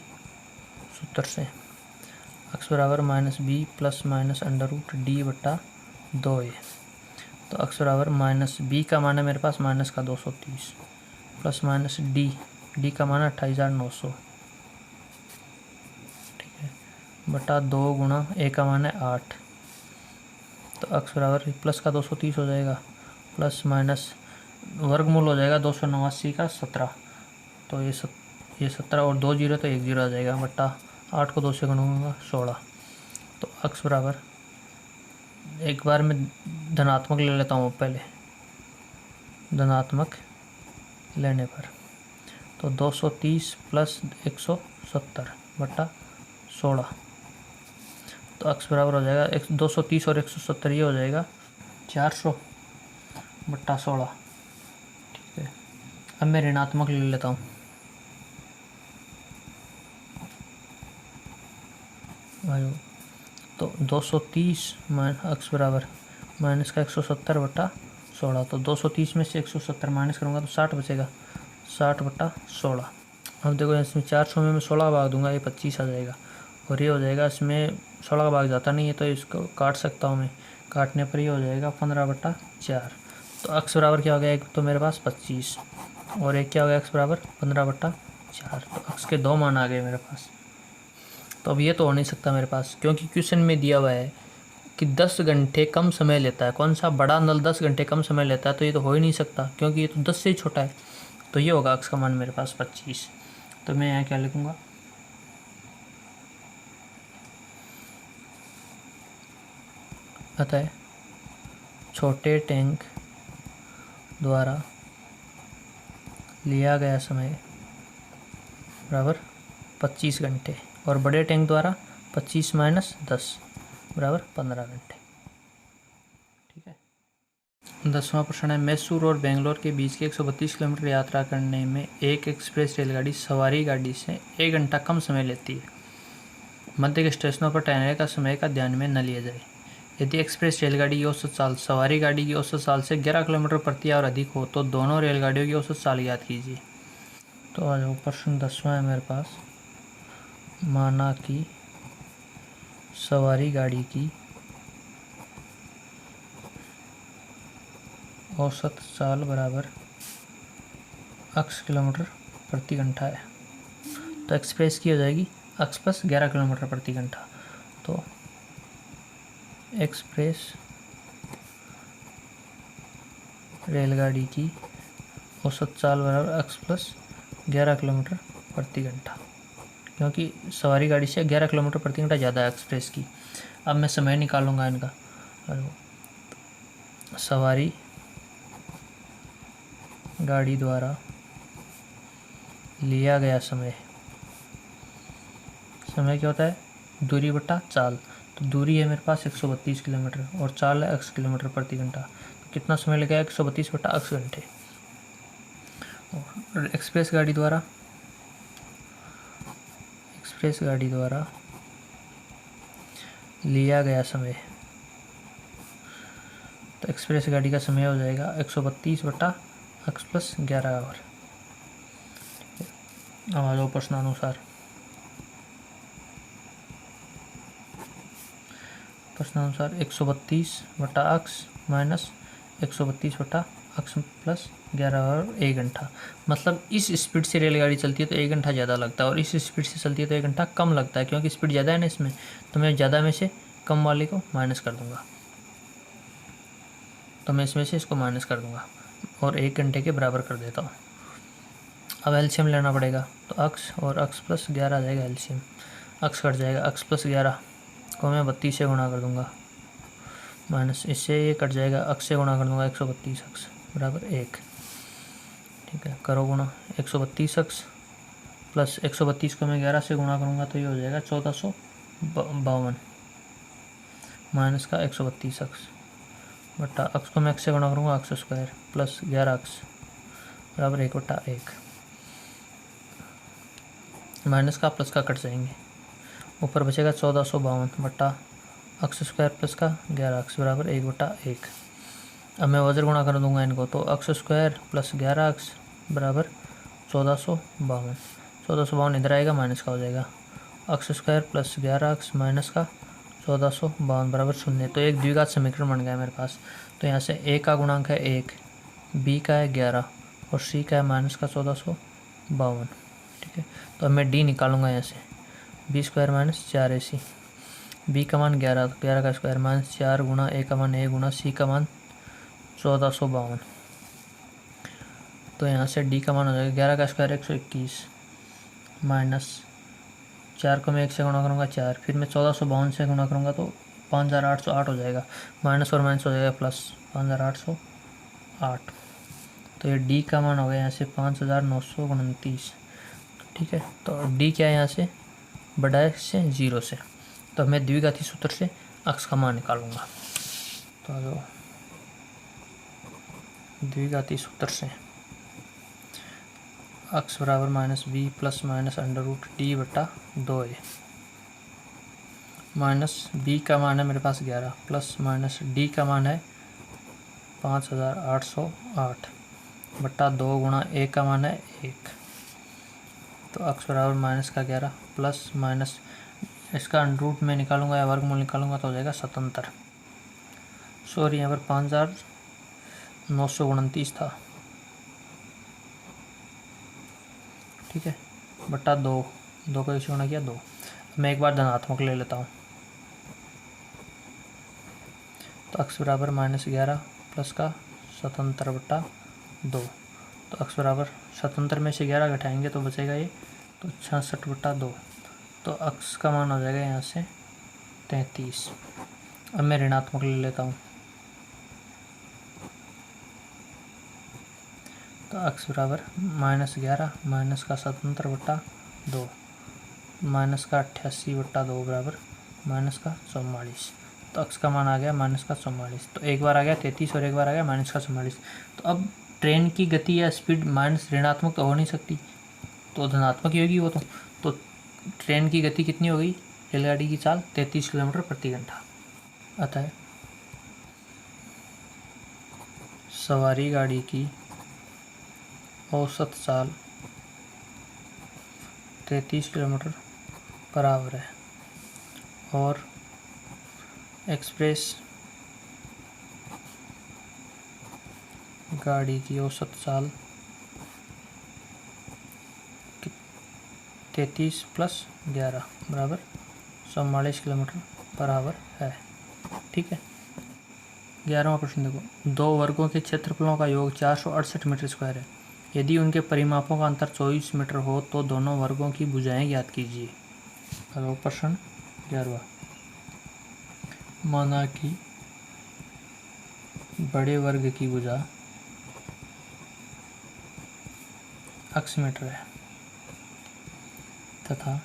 सूत्र से x बराबर minus B plus minus under root D बट्टा 2a। तो x बराबर माइनस बी का मान है मेरे पास माइनस का 230 प्लस माइनस डी का मान 28,900। ठीक है, बटा 2 गुणा a का मान है 8। तो x बराबर प्लस का 230 हो जाएगा प्लस माइनस वर्गमूल हो जाएगा 289 का 17। तो ये 17 और 2 जीरो तो 1 जीरो आ जाएगा बट्टा 8 को 2 से गुणूंगा 16। तो x बराबर, एक बार मैं धनात्मक ले लेता हूँ पहले, धनात्मक लेने पर तो 230 प्लस 170 बट्टा 16। तो x बराबर हो जाएगा 230 और 170 ये हो जाएगा 400 बट्टा 16। ठीक है, अब मैं ऋणात्मक ले लेता हूँ, तो 230 x बराबर माइनस का 170 बट्टा 16। तो 230 में से 170 माइनस करूँगा तो 60 बचेगा, 60 बट्टा 16। अब देखो इसमें 400 में मैं 16 भाग दूंगा ये 25 आ जाएगा, और ये हो जाएगा, इसमें 16 का भाग जाता नहीं है तो इसको काट सकता हूँ मैं, काटने पर ये हो जाएगा 15/4। तो x बराबर क्या हो गया, एक तो मेरे पास 25 और एक क्या हो गया x बराबर 15/4। तो x के 2 मान आ गए मेरे पास। तो अब ये तो हो नहीं सकता मेरे पास, क्योंकि क्वेश्चन में दिया हुआ है कि 10 घंटे कम समय लेता है, कौन सा बड़ा नल 10 घंटे कम समय लेता है, तो ये तो हो ही नहीं सकता क्योंकि ये तो 10 से ही छोटा है। तो ये होगा x का मान मेरे पास 25। तो मैं यहाँ क्या लिखूँगा, अतः छोटे टैंक द्वारा लिया गया समय बराबर 25 घंटे और बड़े टैंक द्वारा 25 माइनस 10 बराबर 15 घंटे। ठीक है। 10वां प्रश्न है, मैसूर और बेंगलोर के बीच के 132 किलोमीटर यात्रा करने में एक एक्सप्रेस रेलगाड़ी सवारी गाड़ी से 1 घंटा कम समय लेती है। मध्य के स्टेशनों पर ठहरने का समय का ध्यान में न लिया जाए। यदि एक्सप्रेस रेलगाड़ी की औसत चाल सवारी गाड़ी की औसत चाल से 11 किलोमीटर प्रति आवर अधिक हो तो दोनों रेलगाड़ियों की औसत चाल ज्ञात कीजिए। तो आ जाओ, प्रश्न 10वां है मेरे पास। माना कि सवारी गाड़ी की औसत चाल बराबर x किलोमीटर प्रति घंटा है, तो एक्सप्रेस की हो जाएगी x प्लस 11 किलोमीटर प्रति घंटा। तो एक्सप्रेस रेलगाड़ी की औसत चाल बराबर x प्लस 11 किलोमीटर प्रति घंटा, क्योंकि सवारी गाड़ी से 11 किलोमीटर प्रति घंटा ज़्यादा है एक्सप्रेस की। अब मैं समय निकालूंगा इनका। सवारी गाड़ी द्वारा लिया गया समय क्या होता है? दूरी बटा चाल। तो दूरी है मेरे पास 132 किलोमीटर और चाल है x किलोमीटर प्रति घंटा। तो कितना समय लगेगा? 132 बटा x घंटे। और एक्सप्रेस गाड़ी द्वारा लिया गया समय, तो एक्सप्रेस गाड़ी का समय हो जाएगा 132 बटा x प्लस 11 आवर। अब आ जाओ प्रश्नानुसार। प्रश्नानुसार 132 बटा x माइनस 132 बटा x प्लस 11 और 1 घंटा। मतलब इस स्पीड से रेलगाड़ी चलती है तो 1 घंटा ज़्यादा लगता है और इस स्पीड से चलती है तो 1 घंटा कम लगता है, क्योंकि स्पीड ज़्यादा है ना इसमें। तो मैं ज़्यादा में से कम वाले को माइनस कर दूंगा, तो मैं इसमें से इसको माइनस कर दूंगा और 1 घंटे के बराबर कर देता हूँ। अब एलसीएम लेना पड़ेगा, तो x और x प्लस 11 आ जाएगा एलसीएम। x कट जाएगा, x प्लस 11 को मैं 32 से गुणा कर दूंगा, माइनस इससे ये कट जाएगा, x से गुणा कर दूंगा 132x बराबर 1। ठीक है, करो गुणा। 132x प्लस 132 को मैं 11 से गुणा करूँगा तो ये हो जाएगा 1452 माइनस का 132x बटा x को मैं x से गुणा करूँगा x स्क्वायर प्लस 11x बराबर 1 बटा 1। माइनस का प्लस का कट जाएंगे, ऊपर बचेगा 1452 बटा x स्क्वायर प्लस का 11x बराबर 1 बटा 1। अब मैं वजन गुणा कर दूंगा इनको, तो x स्क्वायर प्लस 11x बराबर 1452। 1452 इधर आएगा, माइनस का हो जाएगा x square plus 11x minus का 1452 बराबर 0। तो एक द्विघात समीकरण बन गया मेरे पास। तो यहाँ से a का गुणांक है 1, b का है 11 और c का है माइनस का 1452। ठीक है, तो अब मैं d निकालूंगा यहाँ से, b square minus 4ac, b का मान 11, 11 का स्क्वायर माइनस 4 गुणा a का मान 1 गुणा c का मान 1452। तो यहाँ से d का मान हो जाएगा 11 का स्क्वायर 121 माइनस 4 को मैं 1 से गुणा करूँगा 4, फिर मैं 1452 से गुणा करूँगा तो 5808 हो जाएगा, माइनस और माइनस हो जाएगा प्लस 5808। तो ये d का मान हो गया यहाँ से 5929। ठीक है, तो d क्या है यहाँ से? बड़ा x से 0 से। तो मैं द्विघाती सूत्र से x का मान निकालूंगा। तो द्विघाती सूत्र से x बराबर minus B plus minus under root D बटा 2a। माइनस b का मान है मेरे पास 11 प्लस माइनस d का मान है 5808 बटा 2 गुणा a का मान है 1। तो x बराबर माइनस का 11 प्लस माइनस इसका अंडर रूट में निकालूंगा या वर्गमूल निकालूंगा तो हो जाएगा 77। सॉरी, यहाँ पर 5929 था। ठीक है, बटा 2 को 1 से गुणा किया 2। मैं एक बार धनात्मक ले लेता हूँ, तो x बराबर माइनस 11 प्लस का 77 बटा 2। तो x बराबर 77 में से 11 घटाएंगे तो बचेगा ये, तो 66 बटा 2। तो x का मान हो जाएगा यहाँ से 33। अब मैं ऋणात्मक ले लेता हूँ, तो x बराबर माइनस 11 माइनस का 77 बटा 2 माइनस का 88 बटा 2 बराबर माइनस का 44। तो अक्स का मान आ गया -44। तो एक बार आ गया 33 और एक बार आ गया -44। तो अब ट्रेन की गति या स्पीड माइनस ऋणात्मक तो हो नहीं सकती, तो धनात्मक ही होगी वो तो ट्रेन की गति कितनी हो गई, रेलगाड़ी की चाल 33 किलोमीटर प्रति घंटा। अतः सवारी गाड़ी की औसत चाल 33 किलोमीटर पर आवर है और एक्सप्रेस गाड़ी की औसत चाल 33 + 11 बराबर 44 किलोमीटर पर आवर है। ठीक है। 11वां प्रश्न देखो, 2 वर्गों के क्षेत्रफलों का योग 468 मीटर स्क्वायर है। यदि उनके परिमापों का अंतर 24 मीटर हो तो दोनों वर्गों की भुजाएं ज्ञात कीजिए। अगला प्रश्न 11वां, माना कि बड़े वर्ग की भुजा x मीटर है तथा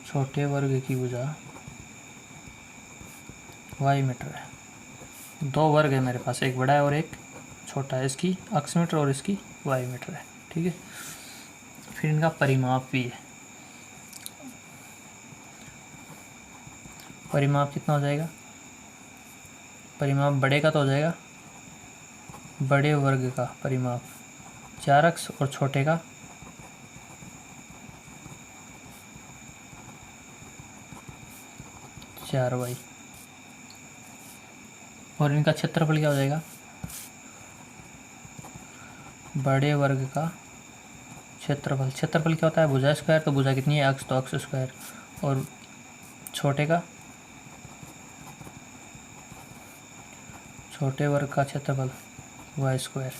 छोटे वर्ग की भुजा y मीटर है। 2 वर्ग है मेरे पास, एक बड़ा है और एक छोटा है, इसकी x मीटर और इसकी y मीटर है। ठीक है। फिर इनका परिमाप भी है। परिमाप कितना हो जाएगा, परिमाप बड़े का तो हो जाएगा, बड़े वर्ग का परिमाप 4x और छोटे का 4y। और इनका क्षेत्रफल क्या हो जाएगा, बड़े वर्ग का क्षेत्रफल, क्षेत्रफल क्या होता है, भुजा स्क्वायर, तो भुजा कितनी है x, तो x स्क्वायर, और छोटे का, छोटे वर्ग का क्षेत्रफल y स्क्वायर।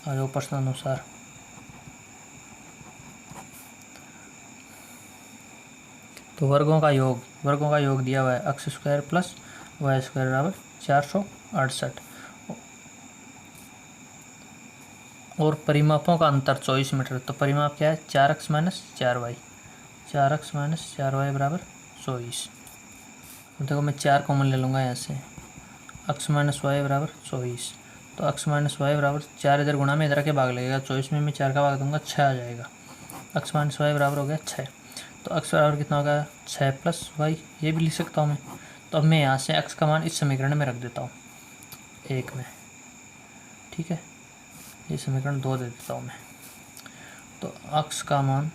आज वो प्रश्न अनुसार तो वर्गों का योग दिया हुआ है x स्क्वायर + y स्क्वायर बराबर 468 और परिमापों का अंतर 24 मीटर। तो परिमाप क्या है, 4x - 4y, 4x - 4y बराबर 24। देखो मैं 4 कॉमन ले लूँगा यहाँ से, x - y बराबर 24। तो x - y बराबर 4 इधर गुणा में इधर के भाग लगेगा, 24 में मैं 4 का भाग दूंगा 6 आ जाएगा। x - y बराबर हो गया 6। तो x बराबर कितना होगा, 6 + y, ये भी लिख सकता हूँ मैं। तो अब मैं यहाँ से x का मान इस समीकरण में रख देता हूँ 1 में। ठीक है, ये समीकरण 2 दे देता हूँ मैं। तो x का मान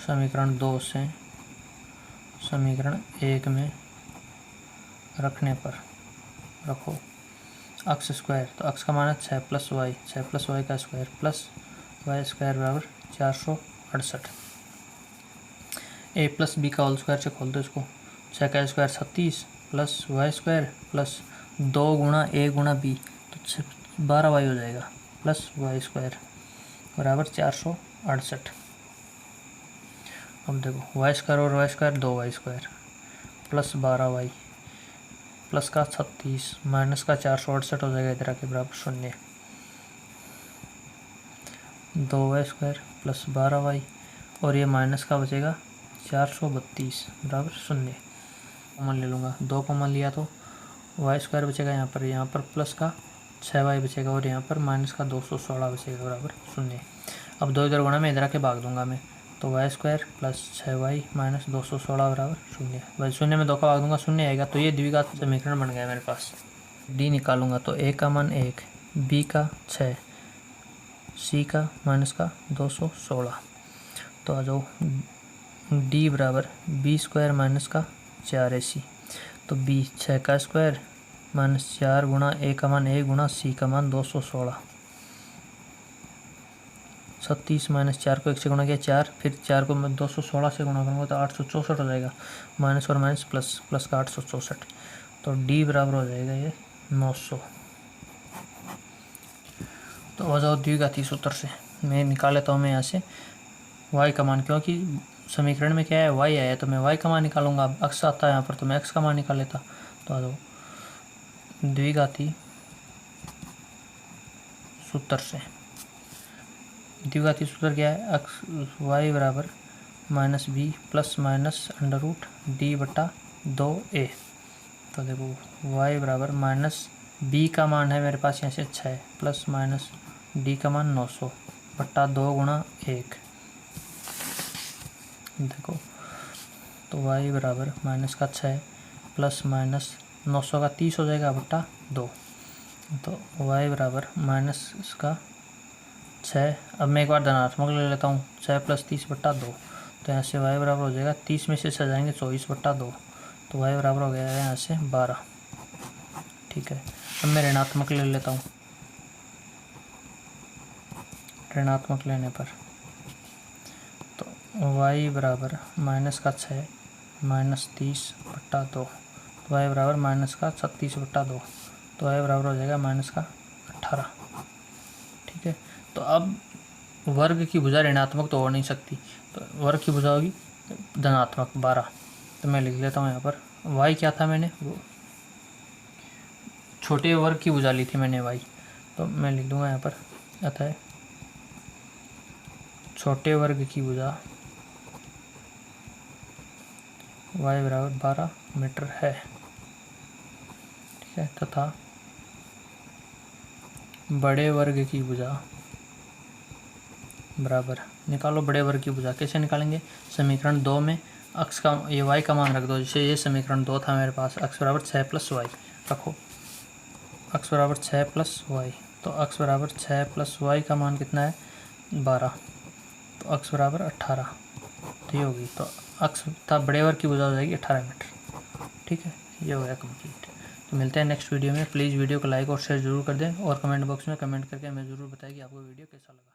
समीकरण 2 से समीकरण 1 में रखने पर रखो x स्क्वायर, तो x का मान है 6 + y, 6 + y का स्क्वायर प्लस y स्क्वायर बराबर 468। a + b का होल स्क्वायर से खोल दो इसको, 6 का square 36 + y square plus 2 × a × b, तो 12y हो जाएगा, प्लस y स्क्वायर बराबर 468। अब देखो y स्क्वायर और y square 2y square plus 12y plus का 36 माइनस का 468 हो जाएगा, इधर आके बराबर 0। 2y स्क्वायर प्लस 12y और ये माइनस का बचेगा 432 बराबर 0। कॉमन ले लूँगा, 2 कॉमन लिया तो y स्क्वायर बचेगा यहाँ पर प्लस का 6y बचेगा और यहाँ पर माइनस का 216 बचेगा बराबर 0। अब 2 इधर गुणा में इधर आके भाग दूंगा मैं, तो y square plus 6y minus 216 बराबर 0। भाई 0 में 2 का भाग दूंगा 0 आएगा, तो ये द्विघात समीकरण बन गया मेरे पास। d निकालूंगा तो a का मान 1, b का 6, c का माइनस का 216। तो आ जाओ d बराबर b स्क्वायर माइनस का 4ac, तो b 6 का स्क्वायर माइनस 4 गुणा a का मान 1 गुणा c का मान 216। 36 माइनस 4 को 1 से गुणा किया 4, फिर 4 को मैं 216 से गुणा करूँगा तो 864 हो जाएगा, माइनस और माइनस प्लस का 864। तो d बराबर हो जाएगा ये 900। तो आ जाओ द्विघाती सूत्र से, मैं निकाल लेता हूँ मैं यहाँ से y का मान, क्योंकि समीकरण में क्या है y आया तो मैं y का मान निकालूंगा। अब x आता है यहाँ पर तो मैं x का मान निकाल लेता। तो आ जाओ द्विघाती सूत्र से, द्विघाती सूत्र क्या है, x y बराबर -b plus minus under root d बटा 2a। तो देखो y बराबर माइनस b का मान है मेरे पास यहाँ से 6 प्लस माइनस d का मान 900 बट्टा 2 गुणा 1। देखो तो y बराबर माइनस का 6 प्लस माइनस 900 का 30 हो जाएगा बट्टा 2। तो y बराबर माइनस का 6, अब मैं एक बार धनात्मक ले लेता हूँ, 6 प्लस 30 बट्टा 2। तो यहाँ से y बराबर हो जाएगा 30 में से सजाएंगे 24 बट्टा 2। तो y बराबर हो गया है यहाँ से 12। ठीक है, अब मैं ऋणात्मक ले लेता हूँ। ऋणात्मक लेने पर तो y बराबर माइनस का 6 माइनस 30 बट्टा 2। तो y बराबर माइनस का 36 बट्टा 2। तो y बराबर हो जाएगा माइनस का 18। ठीक है, तो अब वर्ग की भुजा ऋणात्मक तो हो नहीं सकती, तो वर्ग की भुजा होगी धनात्मक 12। तो मैं लिख लेता हूँ यहाँ पर y क्या था, मैंने वो छोटे वर्ग की भुजा ली थी मैंने y। तो मैं लिख दूँगा यहाँ पर अतः छोटे वर्ग की भुजा y बराबर 12 मीटर है। ठीक है, तथा बड़े वर्ग की भुजा बराबर, निकालो बड़े वर्ग की भुजा। कैसे निकालेंगे, समीकरण 2 में अक्ष का ये y का मान रख दो। जैसे ये समीकरण 2 था मेरे पास, अक्ष बराबर 6 प्लस वाई रखो, अक्ष बराबर 6 प्लस वाई। तो अक्ष बराबर 6 प्लस वाई का मान कितना है 12। तो अक्ष बराबर 18 तो ये होगी। तो अक्ष था बड़े वर्ग की भुजा हो जाएगी 18 मीटर। ठीक है, ये हो गया कंप्लीट। तो मिलते हैं नेक्स्ट वीडियो में। प्लीज़ वीडियो को लाइक और शेयर जरूर कर दें और कमेंट बॉक्स में कमेंट करके हमें ज़रूर बताएं कि आपको वीडियो कैसा लगा।